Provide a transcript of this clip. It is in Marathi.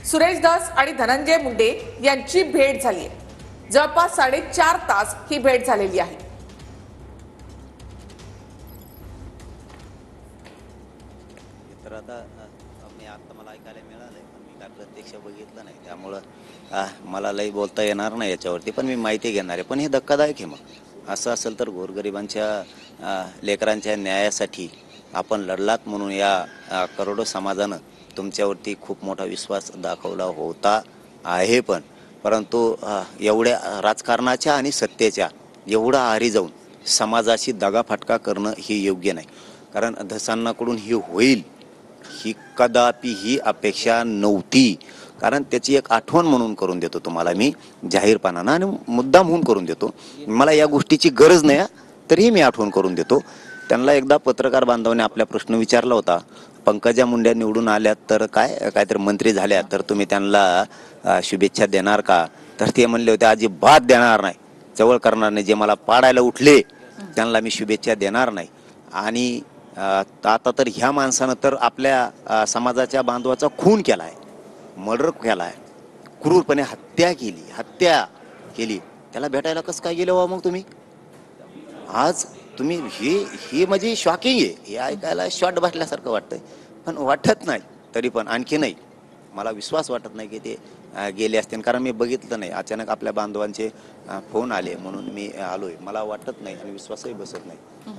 सुरेश दास आणि धनंजय मुंडे यांची भेट झाली आहे। जवळपास 4.5 तास ही भेट झालेली आहे। तर आता मला ऐकायला मिळालंय, पण मी काय प्रत्यक्ष बघितलं नाही, त्यामुळं मला लई बोलता येणार नाही याच्यावरती, पण मी माहिती घेणार आहे। पण हे धक्कादायक आहे। मग असं असेल तर गोरगरिबांच्या लेकरांच्या न्यायासाठी आपण लढलात म्हणून या करोडो समाजानं तुमच्यावरती खूप मोठा विश्वास दाखवला होता आहे। परंतु एवढ्या राजकारणाच्या आणि सत्तेच्या एवढा आहारी जाऊन समाजाशी दगाफटका करणं हे योग्य नाही। कारण धसांनाकडून ही होईल ही कदापि ही अपेक्षा नव्हती। कारण त्याची एक आठवण म्हणून करून देतो तुम्हाला मी जाहीरपणानं, आणि मुद्दाम होऊन करून देतो। मला या गोष्टीची गरज नाही, तरीही मी आठवण करून देतो। त्यांना एकदा पत्रकार बांधवाने आपला प्रश्न विचारला होता, पंकजा मुंडे निवडून आल्यात तर काहीतरी मंत्री झाल्या तर तुम्ही त्यांना शुभेच्छा देणार का? तर ते म्हणले होते अजिबात देणार नाही, जवळ करणार नाही। जे मला पाडायला उठले त्यांना मी शुभेच्छा देणार नाही। आणि आता तर ह्या माणसानं तर आपल्या समाजाच्या बांधवाचा खून केलाय, मर्डर केलाय, क्रूरपणे हत्या केली। त्याला भेटायला कसं काय गेले हो मग तुम्ही? आज तुम्ही हे म्हणजे शॉकिंग आहे। हे ऐकायला शॉट बसल्यासारखं वाटतंय, पण वाटत नाही तरी पण आणखी नाही। मला विश्वास वाटत नाही की ते गेले असतील, कारण मी बघितलं नाही। अचानक आपल्या बांधवांचे फोन आले म्हणून मी आलोय। मला वाटत नाही आणि विश्वासही बसत नाही।